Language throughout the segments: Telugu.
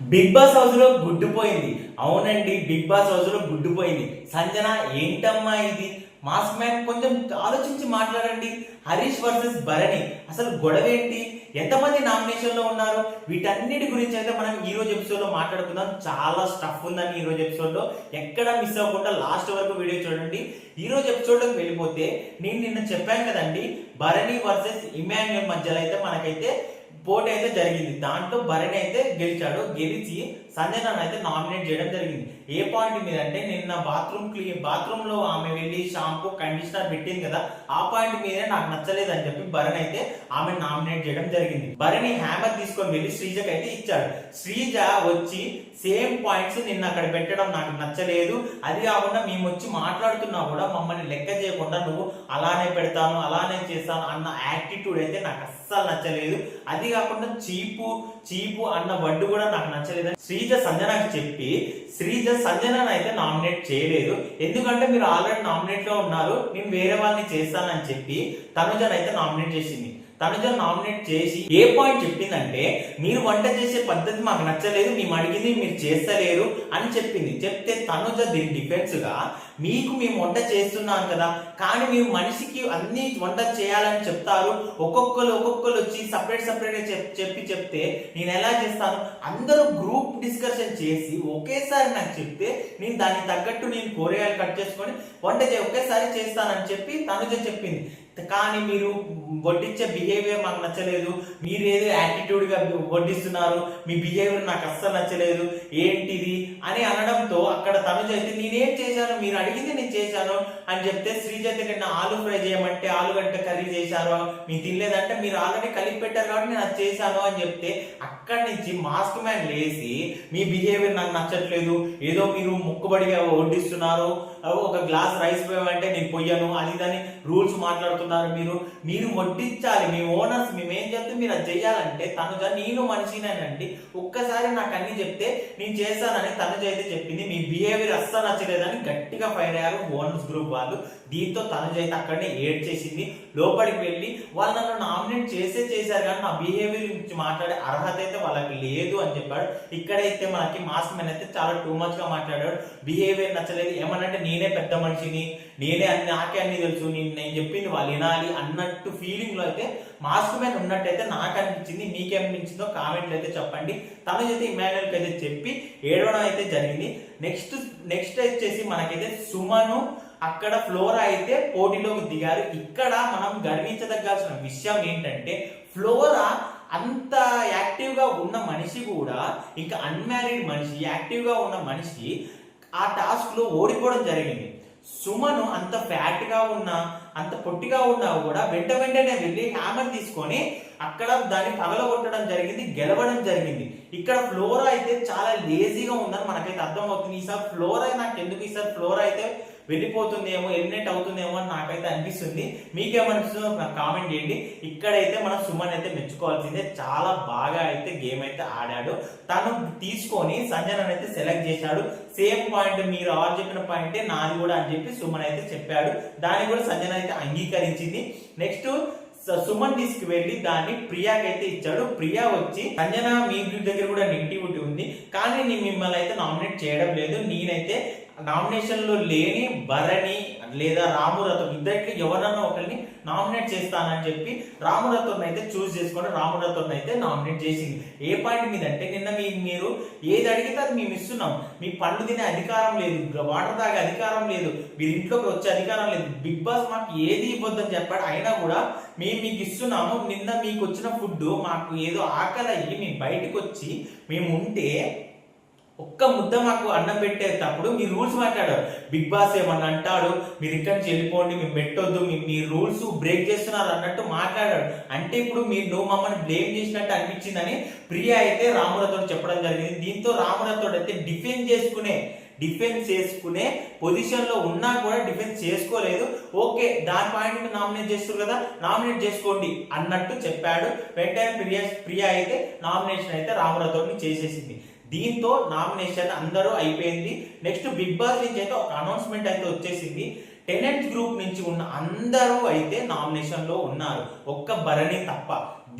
బిగ్ బాస్ హౌస్ లో గుడ్డుపోయింది. అవునండి, బిగ్ బాస్ హౌస్ లో గుడ్డుపోయింది. సంజన ఏంటమ్మా ఇది? మాస్క్ మ్యాన్ కొంచెం ఆలోచించి మాట్లాడండి. హరీష్ వర్సెస్ భరణి, అసలు గొడవ ఏంటి? ఎంతమంది నామినేషన్ లో ఉన్నారు? వీటన్నిటి గురించి అయితే మనం ఈ రోజు ఎపిసోడ్ లో మాట్లాడుకుందాం. చాలా స్టఫ్ ఉందని ఈ రోజు ఎపిసోడ్ లో, ఎక్కడ మిస్ అవ్వకుండా లాస్ట్ వరకు వీడియో చూడండి. ఈ రోజు ఎపిసోడ్ లోకి వెళ్ళిపోతే, నేను నిన్న చెప్పాను కదండి, భరణి వర్సెస్ ఇమాన్యుయల్ మధ్యలో అయితే మనకైతే పోటీ అయితే జరిగింది. దాంట్లో భరణి అయితే గెలిచాడు. గెలిచి సంజనాన్ని అయితే నామినేట్ చేయడం జరిగింది. ఏ పాయింట్ మీద అంటే, నిన్న బాత్రూమ్ లో ఆమె వెళ్ళి షాంపూ కండిషనర్ పెట్టింది కదా, ఆ పాయింట్ మీదే నాకు నచ్చలేదు అని చెప్పి భరణి అయితే ఆమె నామినేట్ చేయడం జరిగింది. భరణి హ్యామర్ తీసుకొని వెళ్ళి శ్రీజకి అయితే ఇచ్చాడు. శ్రీజ వచ్చి సేమ్ పాయింట్స్ నిన్న అక్కడ పెట్టడం నాకు నచ్చలేదు, అది కాకుండా మేము వచ్చి మాట్లాడుతున్నా కూడా మమ్మల్ని లెక్క చేయకుండా నువ్వు అలానే పెడతాను అలానే చేస్తాను అన్న యాటిట్యూడ్ అయితే నాకు అస్సలు నచ్చలేదు. అది కాకుండా చీపు అన్న వర్డ్ కూడా నాకు నచ్చలేదు. శ్రీజ సంజనకి చెప్పి శ్రీజ సంజనని అయితే నామినేట్ చేయలేదు. ఎందుకంటే మీరు ఆల్రెడీ నామినేట్ లో ఉన్నారు, నేను వేరే వాళ్ళని చేస్తానని చెప్పి తనుజను అయితే నామినేట్ చేసింది. తనుజ నామినేట్ చేసి ఏ పాయింట్ చెప్పిందంటే, మీరు వంట చేసే పద్ధతి మాకు నచ్చలేదు, మేము అడిగింది మీరు చేస్తలేరు అని చెప్పింది. చెప్తే తనుజ దీని డిఫెన్స్ గా, మీకు మేము వంట చేస్తున్నాం కదా, కానీ మీరు మనిషికి అన్ని వంట చేయాలని చెప్తారు, ఒక్కొక్కరు వచ్చి సపరేట్ చెప్తే నేను ఎలా చేస్తాను? అందరూ గ్రూప్ డిస్కషన్ చేసి ఒకేసారి నాకు చెప్తే నేను దానికి తగ్గట్టు నేను కూరగాయలు కట్ చేసుకొని వంట ఒకేసారి చేస్తానని చెప్పి తనుజ చెప్పింది. కానీ మీరు వడ్డించే బిహేవియర్ మాకు నచ్చలేదు, మీరు ఏదో యాటిట్యూడ్ గా వడ్డిస్తున్నారు, మీ బిహేవియర్ నాకు అస్సలు నచ్చలేదు, ఏంటిది అని అనడంతో అక్కడ తనుజ అయితే నేనేం చేశాను, మీరు అడిగింది నేను చేశాను అని చెప్తే, శ్రీజ అయితే నిన్న ఆలు ఫ్రై చేయమంటే ఆలుగడ్డ కర్రీ చేశారు, మీరు తినలేదంటే మీరు ఆల్రెడీ కలిపి పెట్టారు కాబట్టి నేను అది చేశాను అని చెప్తే, అక్కడి నుంచి మాస్క్ మ్యాన్ లేసి మీ బిహేవియర్ నాకు నచ్చట్లేదు, ఏదో మీరు ముక్కుబడిగా వడ్డిస్తున్నారు, ఒక గ్లాస్ రైస్ పోయమంటే నేను పొయ్యను, అది దాని రూల్స్ మాట్లాడుతున్నారు. మీరు వడ్డించాలి, మీ ఓనర్స్ మేమేం చెప్తే మీరు అది చెయ్యాలంటే తనుజ నేను మనిషినేనండి, ఒక్కసారి నాకు అన్ని చెప్తే నేను చేస్తానని తనుజ అయితే చెప్పింది. మీ బిహేవియర్ అస్సలు నచ్చలేదని గట్టిగా ఫైర్ అయ్యారు ఓనర్స్ గ్రూప్ వాళ్ళు. దీంతో తనుజ అయితే అక్కడనే ఏడ్ చేసింది. లోపలికి వెళ్ళి వాళ్ళు నన్ను నామినేట్ చేశారు కానీ నా బిహేవియర్ గురించి మాట్లాడే అర్హత అయితే వాళ్ళకి లేదు అని చెప్పాడు. ఇక్కడైతే మనకి మాస్క్ మ్యాన్ అయితే చాలా టూ మచ్ గా మాట్లాడాడు. బిహేవియర్ నచ్చలేదు, ఏమనంటే నేనే పెద్ద మనిషిని, నాకే అన్ని తెలుసు, నేను చెప్పింది వాళ్ళు వినాలి అన్నట్టు ఫీలింగ్ లో అయితే మాస్క్ మ్యాన్ ఉన్నట్టయితే నాకు అనిపించింది. మీకేమనిపించిందో కామెంట్లు అయితే చెప్పండి. తనుజ అయితే ఇమాన్యుయల్ కి అయితే చెప్పి ఏడవడం అయితే జరిగింది. నెక్స్ట్ వచ్చేసి మనకైతే సుమను, అక్కడ ఫ్లోరా అయితే పోటీలోకి దిగారు. ఇక్కడ మనం గర్వించదగ్గాల్సిన విషయం ఏంటంటే, ఫ్లోరా అంత యాక్టివ్ గా ఉన్న మనిషి కూడా, ఇంకా అన్మ్యారీడ్ మనిషి, యాక్టివ్ గా ఉన్న మనిషి ఆ టాస్క్ లో ఓడిపోవడం జరిగింది. సుమను అంత ఫ్యాట్ గా ఉన్నా, అంత పొట్టిగా ఉన్నా కూడా వెంటనే వెళ్ళి హ్యామర్ తీసుకొని అక్కడ దాన్ని పగలగొట్టడం జరిగింది, గెలవడం జరిగింది. ఇక్కడ ఫ్లోరా అయితే చాలా లేజీగా ఉందని మనకైతే అర్థమవుతుంది. ఈసారి ఫ్లోరా అయితే వెళ్ళిపోతుందేమో, ఎలిమినేట్ అవుతుందేమో అని నాకైతే అనిపిస్తుంది. మీకేమనిపిస్తుందో నాకు కామెంట్ చేయండి. ఇక్కడైతే మనం సుమన్ అయితే మెచ్చుకోవాల్సిందే, చాలా బాగా అయితే గేమ్ అయితే ఆడాడు. తను తీసుకొని సంజనన్ అయితే సెలెక్ట్ చేశాడు. సేమ్ పాయింట్, మీరు ఆరు చెప్పిన పాయింటే నాది కూడా అని చెప్పి సుమన్ అయితే చెప్పాడు. దాన్ని కూడా సంజన అయితే అంగీకరించింది. నెక్స్ట్ సుమన్ తీసుకువెళ్ళి దాన్ని ప్రియాకి అయితే ఇచ్చాడు. ప్రియా వచ్చి, సంజన మీ దగ్గర కూడా నెగిటివిటీ ఉంది, కానీ నేను మిమ్మల్ని అయితే నామినేట్ చేయడం లేదు, నేనైతే నామినేషన్ లో లేని భరణి లేదా రామురథం ఇద్దరికి ఎవరన్నా ఒకరిని నామినేట్ చేస్తానని చెప్పి రామురథం అయితే చూస్ చేసుకొని రామురథం అయితే నామినేట్ చేసింది. ఏ పాయింట్ మీద అంటే, నిన్న మీరు ఏది అడిగితే అది మేము ఇస్తున్నాం, మీకు పండ్లు తినే అధికారం లేదు, వాటర్ తాగే అధికారం లేదు, మీరు ఇంట్లోకి వచ్చే అధికారం లేదు, బిగ్ బాస్ మాకు ఏది ఇవ్వద్దని చెప్పాడు. అయినా కూడా మేము మీకు ఇస్తున్నాము. నిన్న మీకు వచ్చిన ఫుడ్ మాకు ఏదో ఆకలి అయ్యి మేము బయటకు వచ్చి మేము ఉంటే ఒక్క ముద్ద మాకు అన్నం పెట్టేటప్పుడు మీ రూల్స్ మాట్లాడారు. బిగ్ బాస్ ఏమన్నా అంటాడు, మీరు ఇక్కడి నుంచి వెళ్ళిపోండి, మేము పెట్టొద్దు, మీ రూల్స్ బ్రేక్ చేస్తున్నారు అన్నట్టు మాట్లాడాడు. అంటే ఇప్పుడు నువ్వు మమ్మల్ని బ్లేమ్ చేసినట్టు అనిపించిందని ప్రియా అయితే రాములతో చెప్పడం జరిగింది. దీంతో రాములతో అయితే డిఫెన్స్ చేసుకునే పొజిషన్ లో ఉన్నా కూడా డిఫెన్స్ చేసుకోలేదు. ఓకే, దాని పాయింట్ నామినేట్ చేస్తారు కదా, నామినేట్ చేసుకోండి అన్నట్టు చెప్పాడు. వెంటనే ప్రియా అయితే నామినేషన్ అయితే రాములతో చేసేసింది. దీంతో నామినేషన్ అందరూ అయిపోయింది. నెక్స్ట్ బిగ్ బాస్ నుంచి అయితే ఒక అనౌన్స్మెంట్ అయితే వచ్చేసింది. టెనెంట్ గ్రూప్ నుంచి ఉన్న అందరూ అయితే నామినేషన్ లో ఉన్నారు, ఒక్క భరణి తప్ప.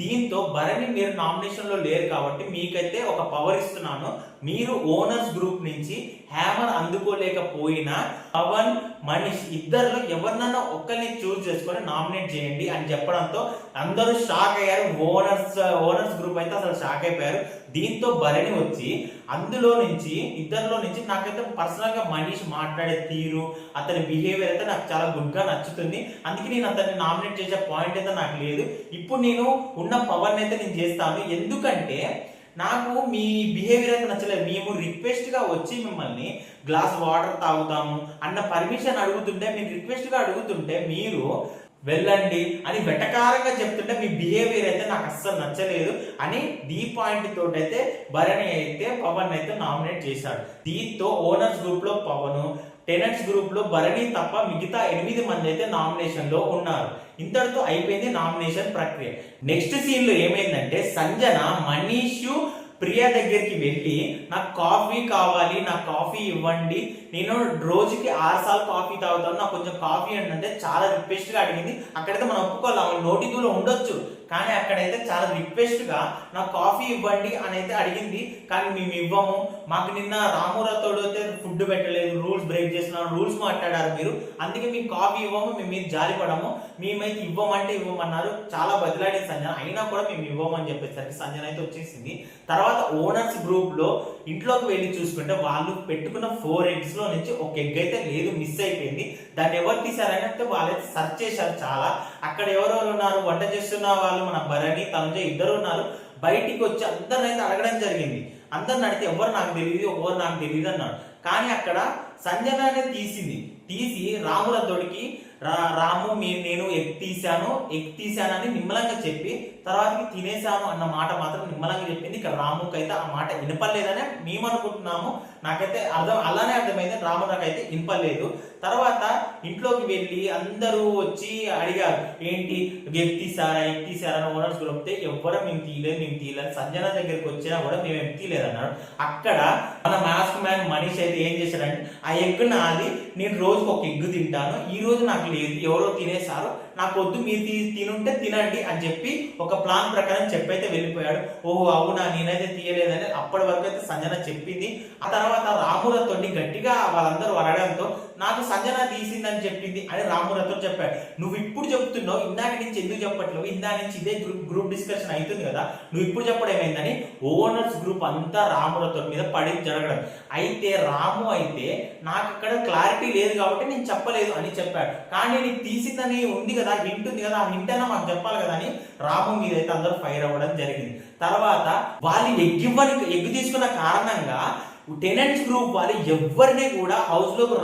దీంతో భరణి మీరు నామినేషన్ లో లేరు కాబట్టి మీకైతే ఒక పవర్ ఇస్తున్నాను. మీరు ఓనర్స్ గ్రూప్ నుంచి హ్యామర్ అందుకోలేకపోయినా పవన్, మనీష్ ఇద్దరిలో ఎవరినన్నా ఒక్కరిని చూస్ చేసుకొని నామినేట్ చేయండి అని చెప్పడంతో అందరూ షాక్ అయ్యారు. ఓనర్స్ గ్రూప్ అయితే అసలు షాక్ అయిపోయారు. దీంతో భరణి వచ్చి ఇద్దరిలో నుంచి నాకైతే పర్సనల్ గా మనీష్ మాట్లాడే తీరు, అతని బిహేవియర్ అయితే నాకు చాలా గుడ్ గా నచ్చుతుంది. అందుకే నేను అతన్ని నామినేట్ చేసే పాయింట్ అయితే నాకు లేదు. ఇప్పుడు నేను ఉన్న పవర్ అయితే నేను చేస్తాను. ఎందుకంటే నాకు మీ బిహేవియర్ అయితే నచ్చలేదు. మేము రిక్వెస్ట్ గా వచ్చి మిమ్మల్ని గ్లాస్ వాటర్ తాగుతాము అన్న పర్మిషన్ అడుగుతుంటే, మీరు రిక్వెస్ట్ గా అడుగుతుంటే మీరు వెళ్ళండి అని వెటకారంగా చెప్తుంటే మీ బిహేవియర్ అయితే నాకు అస్సలు నచ్చలేదు అని ఈ పాయింట్ తోటి అయితే భరణి అయితే పవన్ అయితే నామినేట్ చేశాడు. దీంతో ఓనర్స్ గ్రూప్ లో పవన్, టెనెంట్స్ గ్రూప్ లో భరణి తప్ప మిగతా 8 మంది అయితే నామినేషన్ లో ఉన్నారు. ఇంతటితో అయిపోయింది నామినేషన్ ప్రక్రియ. నెక్స్ట్ సీన్ లో ఏమైందంటే సంజన మనీష్, ప్రియా దగ్గరికి వెళ్ళి నాకు కాఫీ కావాలి, నాకు కాఫీ ఇవ్వండి, నేను రోజుకి 6 సార్లు కాఫీ తాగుతాను, నాకు కొంచెం కాఫీ అంటే చాలా రిక్వెస్ట్ గా అడిగింది. అక్కడైతే మనం ఒప్పుకోవాలి, నోటి దూరం ఉండొచ్చు, కానీ అక్కడైతే చాలా రిక్వెస్ట్ గా నాకు కాఫీ ఇవ్వండి అని అయితే అడిగింది. కానీ మేము ఇవ్వము, మాకు నిన్న రామురాతోడు అయితే ఫుడ్ పెట్టలేదు, రూల్స్ బ్రేక్ చేస్తున్నారు, రూల్స్ మాట్లాడారు మీరు, అందుకే మేము కాఫీ ఇవ్వము, మేము మీరు జాలిపడము, మేమైతే ఇవ్వమంటే ఇవ్వమన్నారు. చాలా బదిలాడి సంజన, అయినా కూడా మేము ఇవ్వమని చెప్పేసరికి సంజన అయితే వచ్చేసింది. తర్వాత ఓనర్స్ గ్రూప్ లో ఇంట్లోకి వెళ్ళి చూసుకుంటే వాళ్ళు పెట్టుకున్న 4 eggs లో నుంచి ఒక ఎగ్ అయితే లేదు, మిస్ అయిపోయింది. దాన్ని ఎవరు తీసారంటే వాళ్ళైతే సెర్చ్ చేశారు చాలా. అక్కడ ఎవరెవరు ఉన్నారు, వంట చేస్తున్న వాళ్ళు మన భరణి, తనుజ ఇద్దరు ఉన్నారు. బయటికి వచ్చి అందరినైతే అడగడం జరిగింది. అందరిని అడిగితే ఎవరు నాకు తెలియదు అన్నాడు. కానీ అక్కడ సంజన అనేది తీసి రాములతోడికి రాము నేను ఎగ్ తీసానని నిమ్మలంగా చెప్పి తర్వాతకి తినేసాను అన్న మాట మాత్రం నిమ్మలంగా చెప్పింది. ఇక్కడ రాముకి అయితే ఆ మాట వినపలేదని మేము అనుకుంటున్నాము. నాకైతే అలానే అర్థమైంది, రాము నాకైతే వినపలేదు. తర్వాత ఇంట్లోకి వెళ్ళి అందరూ వచ్చి అడిగారు, ఏంటి ఎగ్ తీసారా ఓనర్స్ గురితే ఎవ్వరూ మేము తీయలేదు. సంజన దగ్గరికి వచ్చినా కూడా మేము ఎగ్ తీయలేదు అన్నాడు. అక్కడ మన మాస్క్ మ్యాన్ మనీష్ అయితే ఏం చేశాడంటే, ఆ ఎగ్ నాది, నేను రోజుకి ఒక ఎగ్ తింటాను, ఈ రోజు నాకు లేదు, ఎవరో తినేసారు, నాకు వద్దు, మీరు తినుంటే తినండి అని చెప్పి ఒక ప్లాన్ ప్రకారం చెప్పైతే వెళ్ళిపోయాడు. ఓహో అవునా, నేనైతే తీయలేదని అప్పటి వరకు అయితే సంజన చెప్పింది. ఆ తర్వాత రాములతో గట్టిగా వాళ్ళందరూ అడగడంతో నాకు సంజన తీసిందని చెప్పింది అని రాములతో చెప్పాడు. నువ్వు ఇప్పుడు చెప్తున్నావు, ఇందాక నుంచి ఎందుకు చెప్పట్లేవు, ఇందాక నుంచి ఇదే గ్రూప్ డిస్కషన్ అవుతుంది కదా, నువ్వు ఇప్పుడు చెప్పడం ఏమైందని ఓనర్స్ గ్రూప్ అంతా రాములతో మీద పడి జరగడం. అయితే రాము అయితే నాకు అక్కడ క్లారిటీ లేదు కాబట్టి నేను చెప్పలేదు అని చెప్పాడు. కానీ నీకు తీసిందని ఉంది కదా, హింట్ ఉంది కదా, ఆ హింట్ అయినా మాకు చెప్పాలి కదా అని రాము మీద అయితే అందరూ ఫైర్ అవ్వడం జరిగింది. తర్వాత వాళ్ళు ఎగ్గు తీసుకున్న కారణంగా టెనెంట్స్ గ్రూప్ వాళ్ళు ఎవరిని కూడా హౌస్ లోకి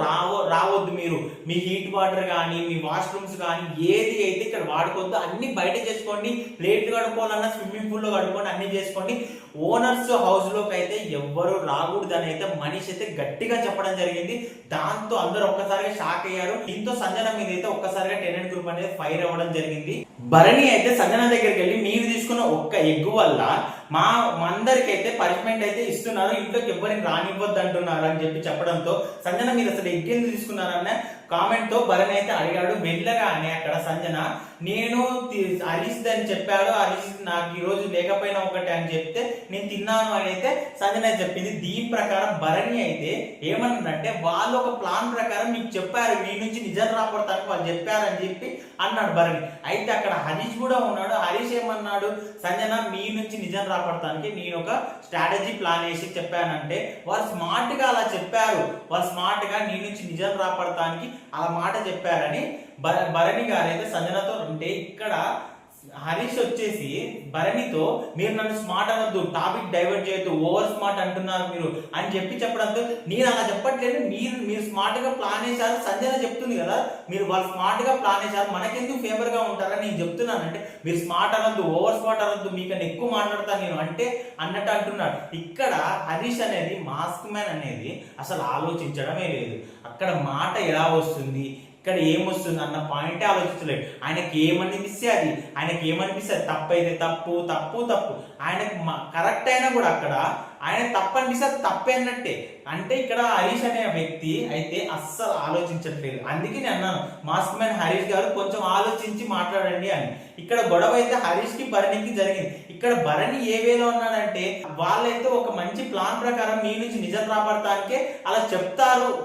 రావద్దు, మీరు మీ హీట్ వాటర్ కానీ మీ వాష్రూమ్స్ కానీ ఏది అయితే ఇక్కడ వాడుకోవద్దు, అన్ని బయట చేసుకోండి, ప్లేట్లు కడుక్కోవాలన్నా స్విమ్మింగ్ పూల్ లో కడుక్కోండి, అన్ని చేసుకోండి, ఓనర్స్ హౌస్ లోకి అయితే ఎవ్వరు రాకూడదు అని అయితే మనీష్ అయితే గట్టిగా చెప్పడం జరిగింది. దాంతో అందరూ ఒక్కసారిగా షాక్ అయ్యారు. దీంతో సంజన మీద అయితే ఒక్కసారిగా టెనెంట్ గ్రూప్ అనేది ఫైర్ అవ్వడం జరిగింది. భరణి అయితే సంజన దగ్గరికి వెళ్ళి మీరు తీసుకున్న ఒక్క ఎగ్ వల్ల మా అందరికి అయితే పనిష్మెంట్ అయితే ఇస్తున్నారు, ఇంట్లోకి ఎవరిని రానివ్వద్దు అంటున్నారు అని చెప్పి చెప్పడంతో సంజన మీరు అసలు ఎగ్ ఎందుకు తీసుకున్నారన్న కామెంట్ తో భరణి అయితే అడిగాడు. వెళ్ళగానే అక్కడ సంజన నేను హరీష్ అని చెప్పాడు, హరీష్ నాకు ఈ రోజు లేకపోయినా ఒకటి అని చెప్తే నేను తిన్నాను అని అయితే సంజన చెప్పింది. దీని ప్రకారం భరణి అయితే ఏమన్నాడంటే వాళ్ళు ఒక ప్లాన్ ప్రకారం మీకు చెప్పారు, మీ నుంచి నిజం రాబడతానికి వాళ్ళు చెప్పారని చెప్పి అన్నాడు భరణి. అయితే అక్కడ హరీష్ కూడా ఉన్నాడు. హరీష్ ఏమన్నాడు, సంజన మీ నుంచి నిజం రాబడతానికి నేను ఒక స్ట్రాటజీ ప్లాన్ వేసి చెప్పానంటే వాళ్ళు స్మార్ట్ గా అలా చెప్పారు, వాళ్ళు స్మార్ట్ గా నీ నుంచి నిజం రాబడతానికి అలా మాట చెప్పారని భరణి గారు అయితే సంజనతో ఉంటే, ఇక్కడ హరీష్ వచ్చేసి భరణితో మీరు నన్ను స్మార్ట్ అనొద్దు, టాపిక్ డైవర్ట్ చేయొద్దు, ఓవర్ స్మార్ట్ అంటున్నారు మీరు అని చెప్పడంతో నేను అలా చెప్పట్లేదు, మీరు స్మార్ట్ గా ప్లాన్ వేశారు, సంజన చెప్తుంది కదా మీరు వాళ్ళు స్మార్ట్ గా ప్లాన్ వేశారు, మనకెందుకు ఫేవర్ గా ఉంటారని నేను చెప్తున్నానంటే మీరు స్మార్ట్ అనొద్దు, ఓవర్ స్మార్ట్ అనొద్దు, మీకన్నా ఎక్కువ మాట్లాడతాను నేను అంటే అన్నట్టు అంటున్నాడు. ఇక్కడ హరీష్ అనేది మాస్క్ మ్యాన్ అనేది అసలు ఆలోచించడమే లేదు. అక్కడ మాట ఎలా వస్తుంది, ఇక్కడ ఏమొస్తుంది అన్న పాయింటే ఆలోచించలేదు. ఆయనకి ఏమనిపిస్తే తప్పు అయితే తప్పు, ఆయనకు కరెక్ట్ అయినా కూడా అక్కడ ఆయన తప్పనిసరి తప్పే అన్నట్టే. అంటే ఇక్కడ హరీష్ అనే వ్యక్తి అయితే అస్సలు ఆలోచించట్లేదు. అందుకే నేను అన్నాను మాస్క్ మ్యాన్ హరీష్ గారు కొంచెం ఆలోచించి మాట్లాడండి అని. ఇక్కడ గొడవ అయితే హరీష్ కి భరణికి జరిగింది. ఇక్కడ భరణి ఏ వేలో ఉన్నాడంటే వాళ్ళైతే ఒక మంచి ప్లాన్ ప్రకారం మీ నుంచి నిజం రాబడటానికే అలా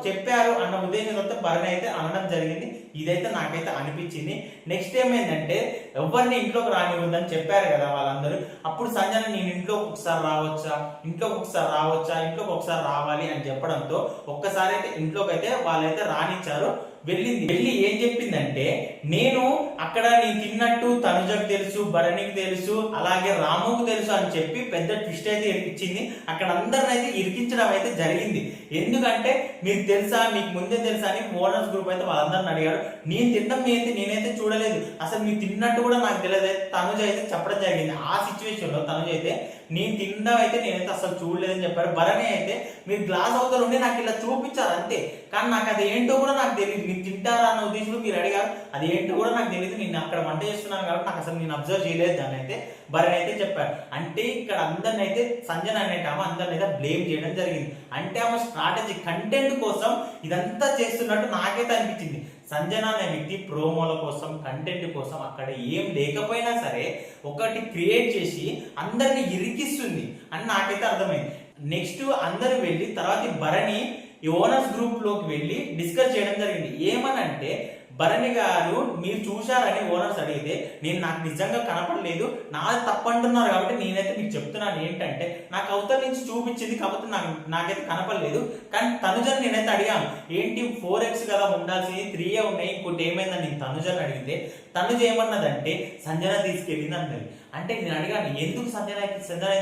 చెప్పారు అన్న ఉద్దేశంతో భరణి అయితే అనడం జరిగింది. ఇదైతే నాకైతే అనిపించింది. నెక్స్ట్ ఏమైందంటే ఎవరిని ఇంట్లోకి రానివ్వద్దని చెప్పారు కదా వాళ్ళందరూ. అప్పుడు సంజన నేను ఇంట్లోకి ఒకసారి రావచ్చా, ఇంట్లోకి ఒకసారి రావాలి అని చెప్పడంతో ఒక్కసారి అయితే ఇంట్లోకి అయితే వాళ్ళైతే రానిచ్చారు. వెళ్ళి ఏం చెప్పిందంటే నేను అక్కడ నేను తిన్నట్టు తనుజకు తెలుసు, భరణికి తెలుసు, అలాగే రాముకు తెలుసు అని చెప్పి పెద్ద ట్విస్ట్ అయితే ఇరికించింది. అక్కడ అందరిని అయితే ఇరికించడం అయితే జరిగింది. ఎందుకంటే మీకు తెలుసా, మీకు ముందే తెలుసా అని ఓనర్స్ గ్రూప్ అయితే వాళ్ళందరిని అడిగారు. నేను తినడం నేనైతే చూడలేదు, అసలు మీరు తిన్నట్టు కూడా నాకు తెలియదు తనుజ అయితే చెప్పడం జరిగింది. ఆ సిచ్యువేషన్ లో తనుజ అయితే నేను తినడం అయితే నేనైతే అసలు చూడలేదని చెప్పారు. భరణి అయితే మీరు గ్లాస్ అవతల ఉండి నాకు ఇలా చూపించారు అంతే, కానీ నాకు అది ఏంటో కూడా నాకు తెలియదు. మీరు తింటారా అన్న ఉద్దేశంలో మీరు అడిగారు, అది ఏంటో కూడా నాకు తెలియదు. నేను అక్కడ వంట చేస్తున్నాను కాబట్టి నాకు అసలు నేను అబ్జర్వ్ చేయలేదు దాన్ని అయితే భరణి అయితే చెప్పారు. అంటే ఇక్కడ అందరిని అయితే సంజన అనేటామో అందరిని అయితే బ్లేమ్ చేయడం జరిగింది. అంటే ఆమె స్ట్రాటజీ కంటెంట్ కోసం ఇదంతా చేస్తున్నట్టు నాకైతే అనిపించింది. సంజన అనే వ్యక్తి ప్రోమోల కోసం, కంటెంట్ కోసం అక్కడ ఏం లేకపోయినా సరే ఒకటి క్రియేట్ చేసి అందరిని ఇరికిస్తుంది అని నాకైతే అర్థమైంది. నెక్స్ట్ అందరూ వెళ్ళి తర్వాత భరణి ఈ ఓనర్స్ గ్రూప్ లోకి వెళ్ళి డిస్కస్ చేయడం జరిగింది. ఏమనంటే భరణి గారు మీరు చూశారని ఓనర్స్ అడిగితే నాకు నిజంగా కనపడలేదు, నాది తప్పంటున్నారు కాబట్టి నేనైతే మీకు చెప్తున్నాను ఏంటంటే నాకు అవతల నుంచి చూపించింది కాబట్టి నాకైతే కనపడలేదు. కానీ తనుజని నేనైతే అడిగాను ఏంటి 4x కదా ఉండాల్సింది 3 ఉన్నాయి, ఇంకోటి ఏమైందని నేను తనుజని అడిగితే తనుజ ఏమన్నదంటే సంజన తీసుకెళ్ళింది అన్నది. అంటే నేను అడిగాను ఎందుకు సంజన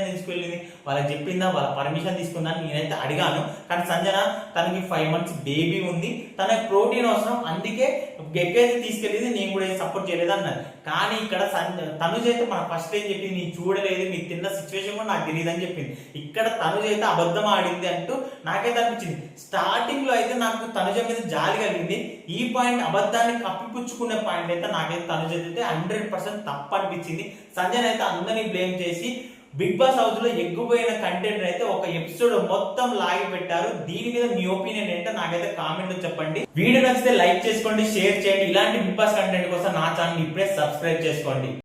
తీసుకెళ్ళింది, వాళ్ళకి చెప్పిందా, వాళ్ళ పర్మిషన్ తీసుకుందా అని నేనైతే అడిగాను. కానీ సంజన తనకి 5 months బేబీ ఉంది, తనకి ప్రోటీన్ అవసరం, అందుకే ఎగ్గైతే తీసుకెళ్ళింది, నేను కూడా సపోర్ట్ చేయలేదు అన్నారు. కానీ ఇక్కడ తనుజ అయితే మన ఫస్ట్ ఏం చెప్పింది నేను చూడలేదు, మీకు తిన్న సిచ్యువేషన్ కూడా నాకు తెలియదు అని చెప్పింది. ఇక్కడ తనుజ అయితే అబద్ధం ఆడింది అంటూ నాకైతే అనిపించింది. స్టార్టింగ్ లో అయితే నాకు తనుజ మీద జాలి కలిగింది. ఈ పాయింట్ అబద్ధాన్ని కప్పిపుచ్చుకునే పాయింట్ అయితే నాకైతే తనుజ అయితే 100% తప్పు అనిపించింది. సంజయ్ అయితే అందరినీ బ్లేమ్ చేసి బిగ్ బాస్ హౌస్ లో ఎగ్గుపోయిన కంటెంట్ అయితే ఒక ఎపిసోడ్ మొత్తం లాగి పెట్టారు. దీని మీద మీ ఒపీనియన్ ఏంటో నాకైతే కామెంట్ లో చెప్పండి. వీడియో నచ్చితే లైక్ చేసుకోండి, షేర్ చేయండి. ఇలాంటి బిగ్ బాస్ కంటెంట్ కోసం నా ఛానల్ ఇప్పుడే సబ్స్క్రైబ్ చేసుకోండి.